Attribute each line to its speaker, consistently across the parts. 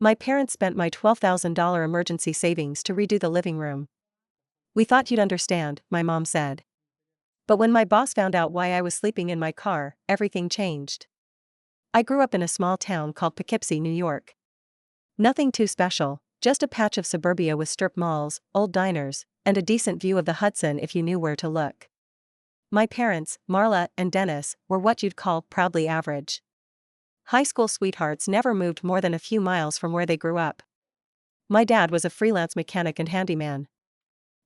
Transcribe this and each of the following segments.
Speaker 1: My parents spent my $12,000 emergency savings to redo the living room. We thought you'd understand, my mom said. But when my boss found out why I was sleeping in my car, everything changed. I grew up in a small town called Poughkeepsie, New York. Nothing too special, just a patch of suburbia with strip malls, old diners, and a decent view of the Hudson if you knew where to look. My parents, Marla and Dennis, were what you'd call proudly average. High school sweethearts never moved more than a few miles from where they grew up. My dad was a freelance mechanic and handyman.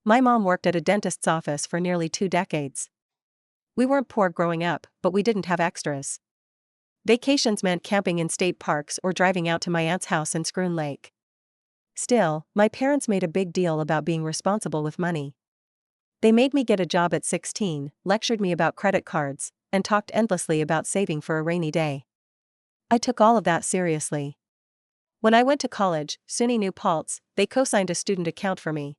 Speaker 1: My mom worked at a dentist's office for nearly 2 decades. We weren't poor growing up, but we didn't have extras. Vacations meant camping in state parks or driving out to my aunt's house in Scroon Lake. Still, my parents made a big deal about being responsible with money. They made me get a job at 16, lectured me about credit cards, and talked endlessly about saving for a rainy day. I took all of that seriously. When I went to college, SUNY New Paltz, they co-signed a student account for me.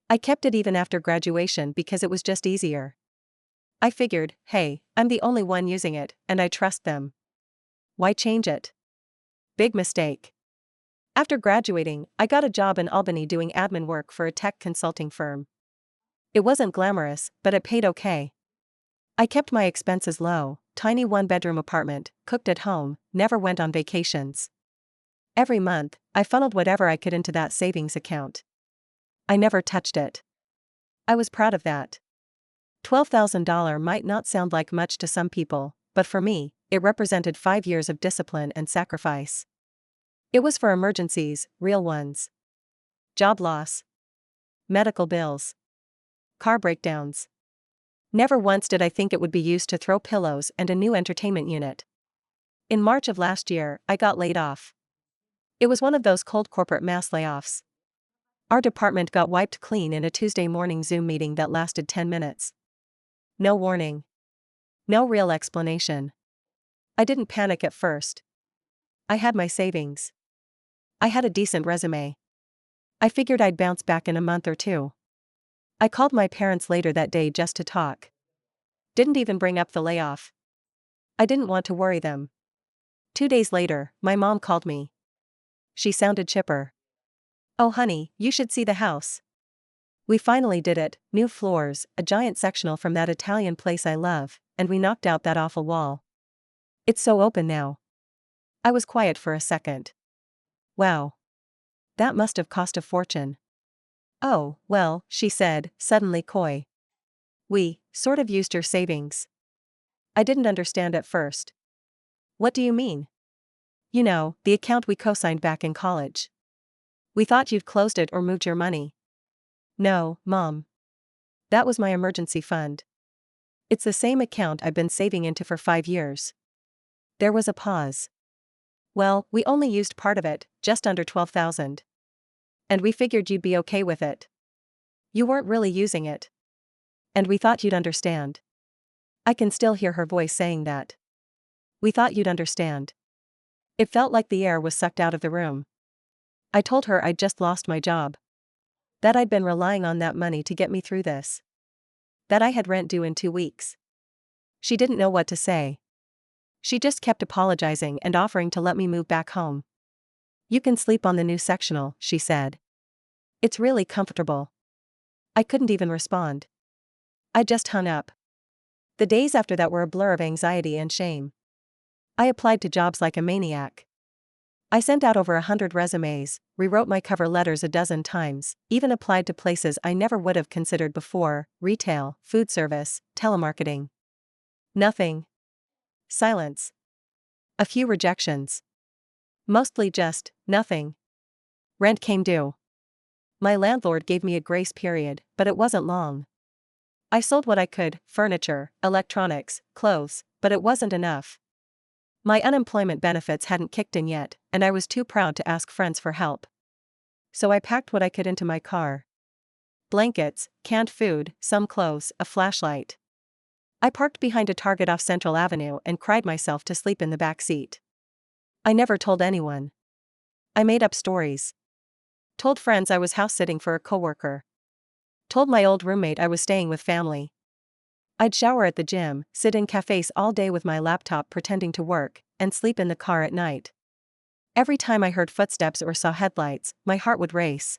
Speaker 1: I kept it even after graduation because it was just easier. I figured, hey, I'm the only one using it, and I trust them. Why change it? Big mistake. After graduating, I got a job in Albany doing admin work for a tech consulting firm. It wasn't glamorous, but it paid okay. I kept my expenses low, tiny one-bedroom apartment, cooked at home, never went on vacations. Every month, I funneled whatever I could into that savings account. I never touched it. I was proud of that. $12,000 might not sound like much to some people, but for me, it represented 5 years of discipline and sacrifice. It was for emergencies, real ones. Job loss. Medical bills. Car breakdowns. Never once did I think it would be used to throw pillows and a new entertainment unit. In March of last year, I got laid off. It was one of those cold corporate mass layoffs. Our department got wiped clean in a Tuesday morning Zoom meeting that lasted 10 minutes. No warning. No real explanation. I didn't panic at first. I had my savings. I had a decent resume. I figured I'd bounce back in a month or two. I called my parents later that day just to talk. Didn't even bring up the layoff. I didn't want to worry them. 2 days later, my mom called me. She sounded chipper. Oh honey, you should see the house. We finally did it, new floors, a giant sectional from that Italian place I love, and we knocked out that awful wall. It's so open now. I was quiet for a second. Wow. That must have cost a fortune. Oh, well, she said, suddenly coy. We sort of used your savings. I didn't understand at first. What do you mean? You know, the account we co-signed back in college. We thought you'd closed it or moved your money. No, Mom. That was my emergency fund. It's the same account I've been saving into for 5 years. There was a pause. Well, we only used part of it, just under $12,000. And we figured you'd be okay with it. You weren't really using it. And we thought you'd understand. I can still hear her voice saying that. We thought you'd understand. It felt like the air was sucked out of the room. I told her I'd just lost my job. That I'd been relying on that money to get me through this. That I had rent due in 2 weeks. She didn't know what to say. She just kept apologizing and offering to let me move back home. You can sleep on the new sectional, she said. It's really comfortable. I couldn't even respond. I just hung up. The days after that were a blur of anxiety and shame. I applied to jobs like a maniac. I sent out over 100 resumes, rewrote my cover letters a dozen times, even applied to places I never would have considered before: retail, food service, telemarketing. Nothing. Silence. A few rejections. Mostly just nothing. Rent came due. My landlord gave me a grace period, but it wasn't long. I sold what I could: furniture, electronics, clothes, but it wasn't enough. My unemployment benefits hadn't kicked in yet, and I was too proud to ask friends for help. So I packed what I could into my car. Blankets, canned food, some clothes, a flashlight. I parked behind a Target off Central Avenue and cried myself to sleep in the back seat. I never told anyone. I made up stories. Told friends I was house-sitting for a coworker. Told my old roommate I was staying with family. I'd shower at the gym, sit in cafes all day with my laptop pretending to work, and sleep in the car at night. Every time I heard footsteps or saw headlights, my heart would race.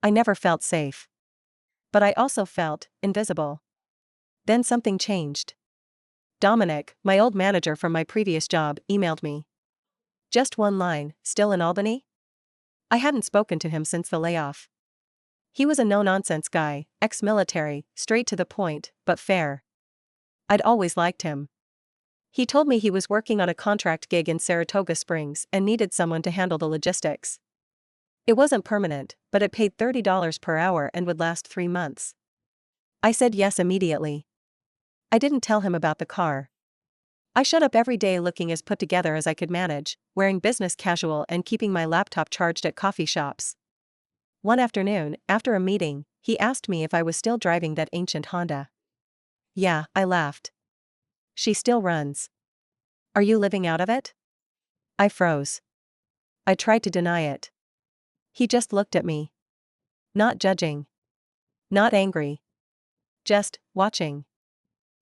Speaker 1: I never felt safe. But I also felt invisible. Then something changed. Dominic, my old manager from my previous job, emailed me. Just one line, "Still in Albany?" I hadn't spoken to him since the layoff. He was a no-nonsense guy, ex-military, straight to the point, but fair. I'd always liked him. He told me he was working on a contract gig in Saratoga Springs and needed someone to handle the logistics. It wasn't permanent, but it paid $30 per hour and would last 3 months. I said yes immediately. I didn't tell him about the car. I showed up every day looking as put together as I could manage, wearing business casual and keeping my laptop charged at coffee shops. One afternoon, after a meeting, he asked me if I was still driving that ancient Honda. Yeah, I laughed. She still runs. Are you living out of it? I froze. I tried to deny it. He just looked at me. Not judging. Not angry. Just watching.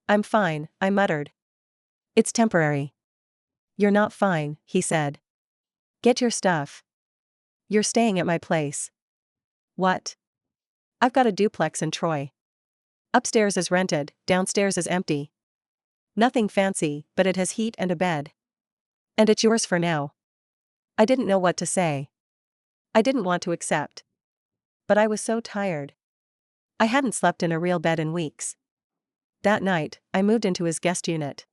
Speaker 1: I'm fine, I muttered. It's temporary. You're not fine, he said. Get your stuff. You're staying at my place. What? I've got a duplex in Troy. Upstairs is rented, downstairs is empty. Nothing fancy, but it has heat and a bed. And it's yours for now. I didn't know what to say. I didn't want to accept. But I was so tired. I hadn't slept in a real bed in weeks. That night, I moved into his guest unit.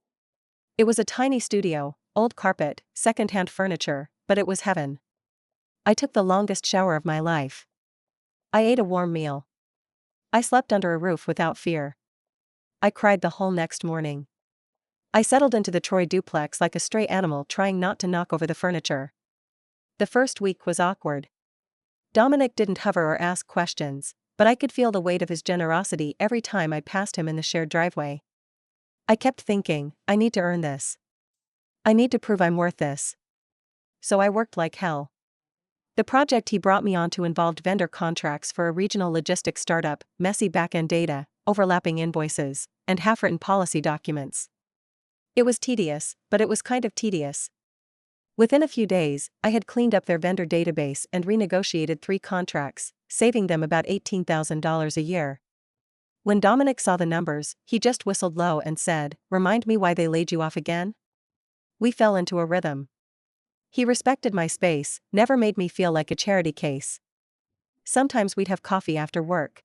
Speaker 1: It was a tiny studio, old carpet, second-hand furniture, but it was heaven. I took the longest shower of my life. I ate a warm meal. I slept under a roof without fear. I cried the whole next morning. I settled into the Troy duplex like a stray animal trying not to knock over the furniture. The first week was awkward. Dominic didn't hover or ask questions, but I could feel the weight of his generosity every time I passed him in the shared driveway. I kept thinking, I need to earn this. I need to prove I'm worth this. So I worked like hell. The project he brought me onto involved vendor contracts for a regional logistics startup, messy back-end data, overlapping invoices, and half-written policy documents. It was tedious, but it was kind of tedious. Within a few days, I had cleaned up their vendor database and renegotiated 3 contracts, saving them about $18,000 a year. When Dominic saw the numbers, he just whistled low and said, "Remind me why they laid you off again?" We fell into a rhythm. He respected my space, never made me feel like a charity case. Sometimes we'd have coffee after work.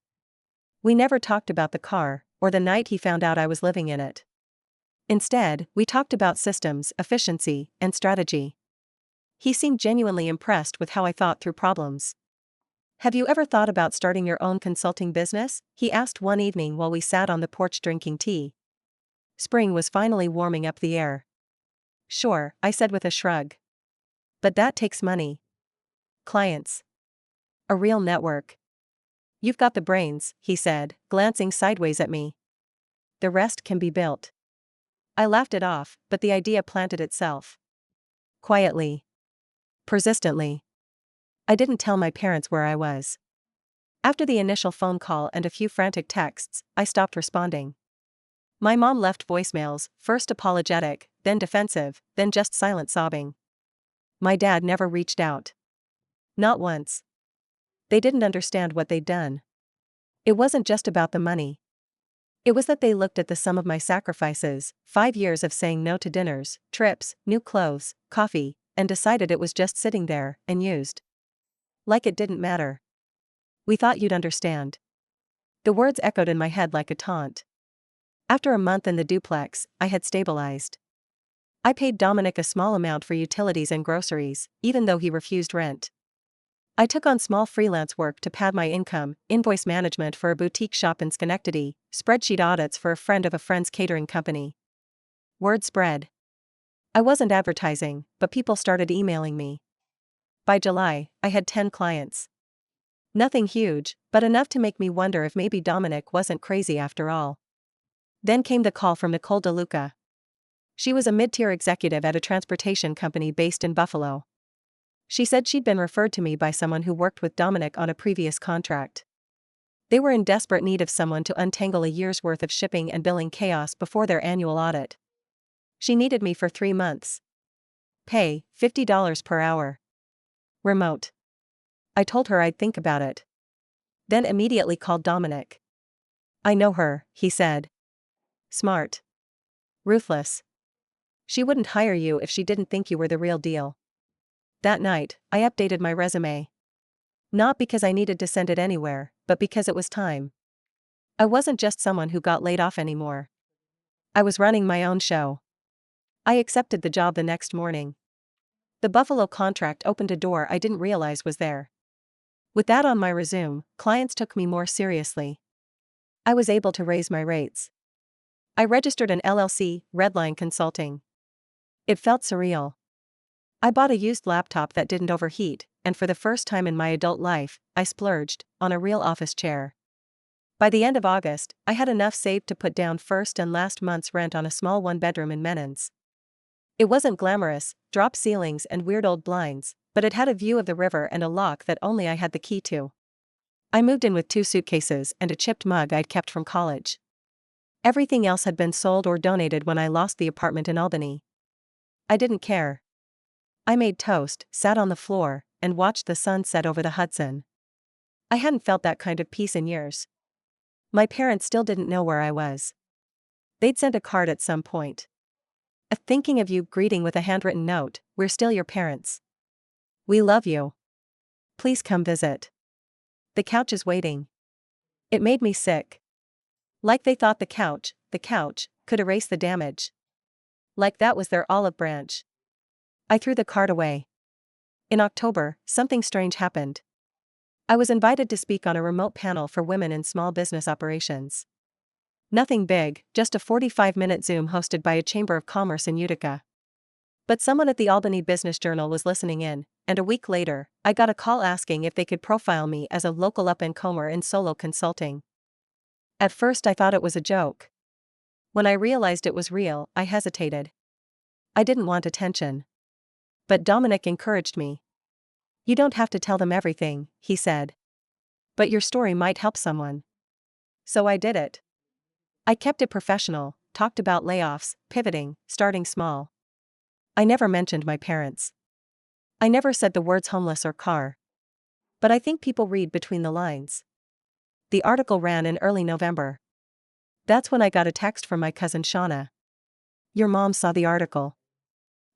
Speaker 1: We never talked about the car, or the night he found out I was living in it. Instead, we talked about systems, efficiency, and strategy. He seemed genuinely impressed with how I thought through problems. "Have you ever thought about starting your own consulting business?" he asked one evening while we sat on the porch drinking tea. Spring was finally warming up the air. "Sure," I said with a shrug. "But that takes money. Clients. A real network." "You've got the brains," he said, glancing sideways at me. "The rest can be built." I laughed it off, but the idea planted itself. Quietly. Persistently. I didn't tell my parents where I was. After the initial phone call and a few frantic texts, I stopped responding. My mom left voicemails, first apologetic, then defensive, then just silent sobbing. My dad never reached out. Not once. They didn't understand what they'd done. It wasn't just about the money. It was that they looked at the sum of my sacrifices, 5 years of saying no to dinners, trips, new clothes, coffee, and decided it was just sitting there, and used. Like it didn't matter. "We thought you'd understand." The words echoed in my head like a taunt. After a month in the duplex, I had stabilized. I paid Dominic a small amount for utilities and groceries, even though he refused rent. I took on small freelance work to pad my income, invoice management for a boutique shop in Schenectady, spreadsheet audits for a friend of a friend's catering company. Word spread. I wasn't advertising, but people started emailing me. By July, I had 10 clients. Nothing huge, but enough to make me wonder if maybe Dominic wasn't crazy after all. Then came the call from Nicole DeLuca. She was a mid-tier executive at a transportation company based in Buffalo. She said she'd been referred to me by someone who worked with Dominic on a previous contract. They were in desperate need of someone to untangle a year's worth of shipping and billing chaos before their annual audit. She needed me for 3 months. Pay, $50 per hour. Remote. I told her I'd think about it. Then immediately called Dominic. I know her, he said. Smart. Ruthless. She wouldn't hire you if she didn't think you were the real deal. That night, I updated my resume. Not because I needed to send it anywhere, but because it was time. I wasn't just someone who got laid off anymore. I was running my own show. I accepted the job the next morning. The Buffalo contract opened a door I didn't realize was there. With that on my resume, clients took me more seriously. I was able to raise my rates. I registered an LLC, Redline Consulting. It felt surreal. I bought a used laptop that didn't overheat, and for the first time in my adult life, I splurged on a real office chair. By the end of August, I had enough saved to put down first and last month's rent on a small one-bedroom in Menons. It wasn't glamorous, drop ceilings and weird old blinds, but it had a view of the river and a lock that only I had the key to. I moved in with 2 suitcases and a chipped mug I'd kept from college. Everything else had been sold or donated when I lost the apartment in Albany. I didn't care. I made toast, sat on the floor, and watched the sun set over the Hudson. I hadn't felt that kind of peace in years. My parents still didn't know where I was. They'd sent a card at some point. A thinking of you greeting with a handwritten note, "We're still your parents. We love you. Please come visit. The couch is waiting." It made me sick. Like they thought the couch, could erase the damage. Like that was their olive branch. I threw the card away. In October, something strange happened. I was invited to speak on a remote panel for women in small business operations. Nothing big, just a 45-minute Zoom hosted by a Chamber of Commerce in Utica. But someone at the Albany Business Journal was listening in, and a week later, I got a call asking if they could profile me as a local up-and-comer in solo consulting. At first I thought it was a joke. When I realized it was real, I hesitated. I didn't want attention. But Dominic encouraged me. "You don't have to tell them everything," he said. "But your story might help someone." So I did it. I kept it professional, talked about layoffs, pivoting, starting small. I never mentioned my parents. I never said the words homeless or car. But I think people read between the lines. The article ran in early November. That's when I got a text from my cousin Shauna. "Your mom saw the article.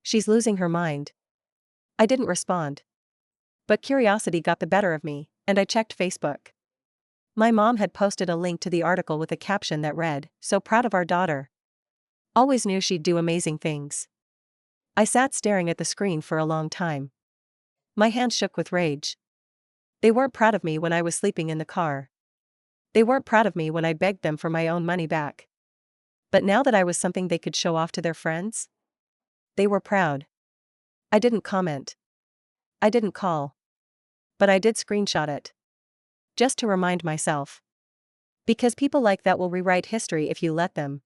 Speaker 1: She's losing her mind." I didn't respond. But curiosity got the better of me, and I checked Facebook. My mom had posted a link to the article with a caption that read, "So proud of our daughter. Always knew she'd do amazing things." I sat staring at the screen for a long time. My hands shook with rage. They weren't proud of me when I was sleeping in the car. They weren't proud of me when I begged them for my own money back. But now that I was something they could show off to their friends, they were proud. I didn't comment. I didn't call. But I did screenshot it. Just to remind myself. Because people like that will rewrite history if you let them.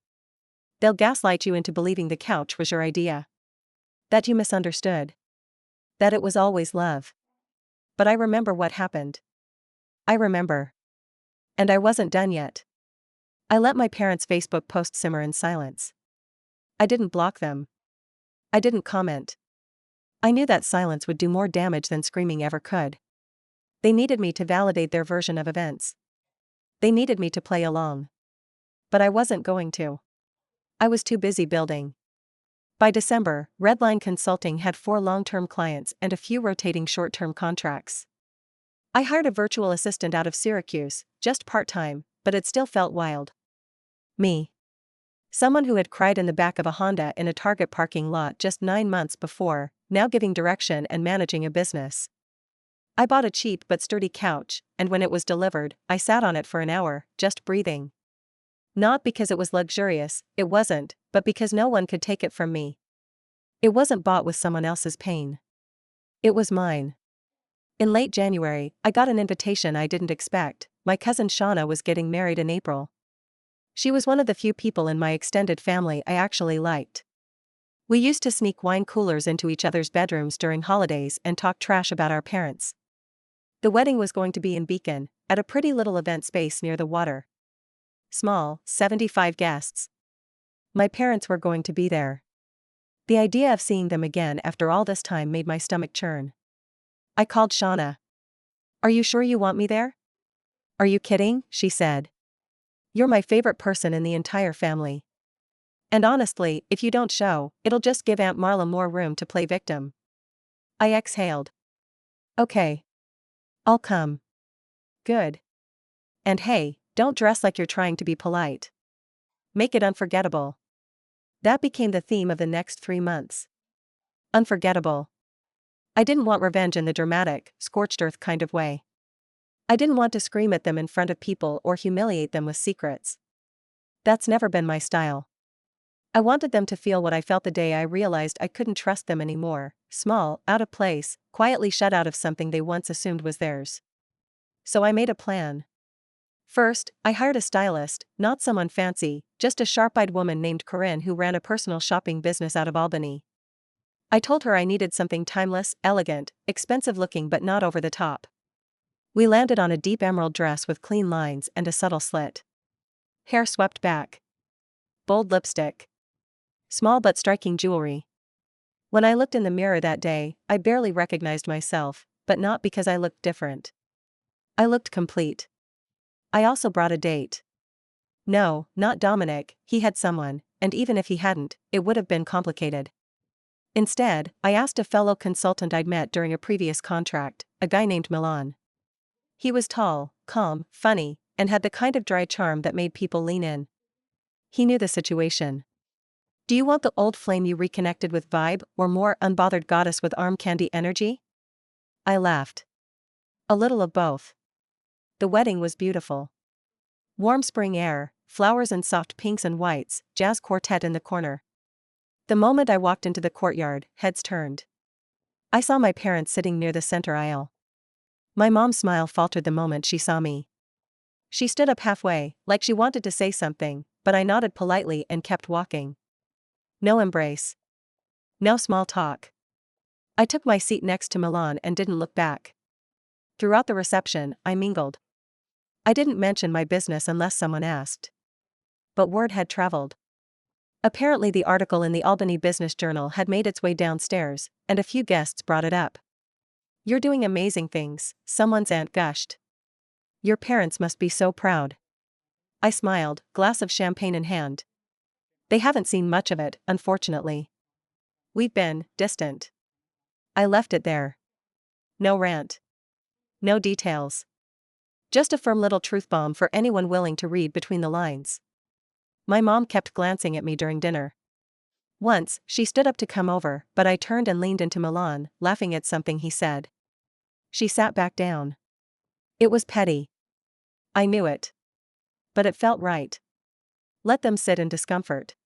Speaker 1: They'll gaslight you into believing the couch was your idea. That you misunderstood. That it was always love. But I remember what happened. I remember. And I wasn't done yet. I let my parents' Facebook post simmer in silence. I didn't block them. I didn't comment. I knew that silence would do more damage than screaming ever could. They needed me to validate their version of events. They needed me to play along. But I wasn't going to. I was too busy building. By December, Redline Consulting had 4 long-term clients and a few rotating short-term contracts. I hired a virtual assistant out of Syracuse, just part-time, but it still felt wild. Me. Someone who had cried in the back of a Honda in a Target parking lot just 9 months before, now giving direction and managing a business. I bought a cheap but sturdy couch, and when it was delivered, I sat on it for an hour, just breathing. Not because it was luxurious, it wasn't, but because no one could take it from me. It wasn't bought with someone else's pain. It was mine. In late January, I got an invitation I didn't expect. My cousin Shauna was getting married in April. She was one of the few people in my extended family I actually liked. We used to sneak wine coolers into each other's bedrooms during holidays and talk trash about our parents. The wedding was going to be in Beacon, at a pretty little event space near the water. Small, 75 guests. My parents were going to be there. The idea of seeing them again after all this time made my stomach churn. I called Shauna. "Are you sure you want me there?" "Are you kidding?" she said. "You're my favorite person in the entire family. And honestly, if you don't show, it'll just give Aunt Marla more room to play victim." I exhaled. "Okay. I'll come." "Good. And hey, don't dress like you're trying to be polite. Make it unforgettable." That became the theme of the next 3 months. Unforgettable. I didn't want revenge in the dramatic, scorched earth kind of way. I didn't want to scream at them in front of people or humiliate them with secrets. That's never been my style. I wanted them to feel what I felt the day I realized I couldn't trust them anymore, small, out of place, quietly shut out of something they once assumed was theirs. So I made a plan. First, I hired a stylist, not someone fancy, just a sharp-eyed woman named Corinne who ran a personal shopping business out of Albany. I told her I needed something timeless, elegant, expensive-looking but not over the top. We landed on a deep emerald dress with clean lines and a subtle slit. Hair swept back. Bold lipstick. Small but striking jewelry. When I looked in the mirror that day, I barely recognized myself, but not because I looked different. I looked complete. I also brought a date. No, not Dominic, he had someone, and even if he hadn't, it would have been complicated. Instead, I asked a fellow consultant I'd met during a previous contract, a guy named Milan. He was tall, calm, funny, and had the kind of dry charm that made people lean in. He knew the situation. "Do you want the old flame you reconnected with vibe, or more unbothered goddess with arm candy energy?" I laughed. "A little of both." The wedding was beautiful. Warm spring air, flowers and soft pinks and whites, jazz quartet in the corner. The moment I walked into the courtyard, heads turned. I saw my parents sitting near the center aisle. My mom's smile faltered the moment she saw me. She stood up halfway, like she wanted to say something, but I nodded politely and kept walking. No embrace. No small talk. I took my seat next to Milan and didn't look back. Throughout the reception, I mingled. I didn't mention my business unless someone asked. But word had traveled. Apparently the article in the Albany Business Journal had made its way downstairs, and a few guests brought it up. "You're doing amazing things," someone's aunt gushed. "Your parents must be so proud." I smiled, glass of champagne in hand. "They haven't seen much of it, unfortunately. We've been distant." I left it there. No rant. No details. Just a firm little truth bomb for anyone willing to read between the lines. My mom kept glancing at me during dinner. Once, she stood up to come over, but I turned and leaned into Milan, laughing at something he said. She sat back down. It was petty. I knew it. But it felt right. Let them sit in discomfort.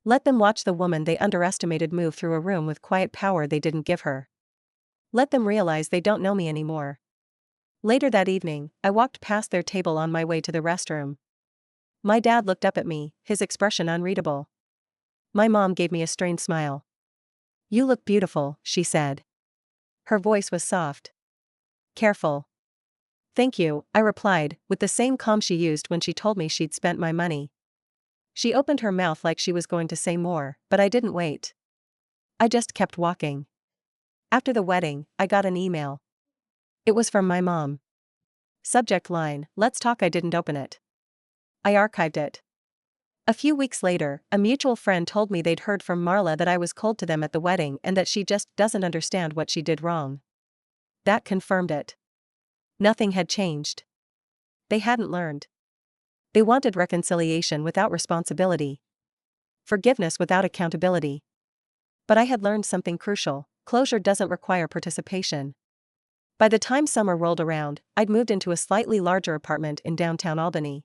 Speaker 1: Let them watch the woman they underestimated move through a room with quiet power they didn't give her. Let them realize they don't know me anymore. Later that evening, I walked past their table on my way to the restroom. My dad looked up at me, his expression unreadable. My mom gave me a strained smile. "You look beautiful," she said. Her voice was soft. "Careful." "Thank you," I replied, with the same calm she used when she told me she'd spent my money. She opened her mouth like she was going to say more, but I didn't wait. I just kept walking. After the wedding, I got an email. It was from my mom. Subject line, "Let's talk." I didn't open it. I archived it. A few weeks later, a mutual friend told me they'd heard from Marla that I was cold to them at the wedding and that she just doesn't understand what she did wrong. That confirmed it. Nothing had changed. They hadn't learned. They wanted reconciliation without responsibility. Forgiveness without accountability. But I had learned something crucial: closure doesn't require participation. By the time summer rolled around, I'd moved into a slightly larger apartment in downtown Albany.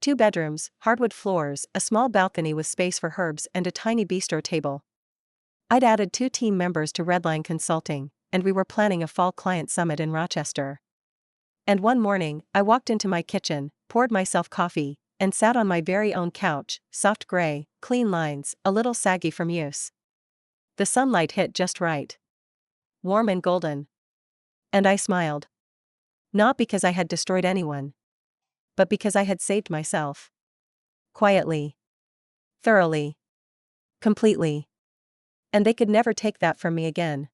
Speaker 1: 2 bedrooms, hardwood floors, a small balcony with space for herbs and a tiny bistro table. I'd added 2 team members to Redline Consulting, and we were planning a fall client summit in Rochester. And one morning, I walked into my kitchen, poured myself coffee, and sat on my very own couch, soft gray, clean lines, a little saggy from use. The sunlight hit just right. Warm and golden. And I smiled. Not because I had destroyed anyone, but because I had saved myself. Quietly. Thoroughly. Completely. And they could never take that from me again.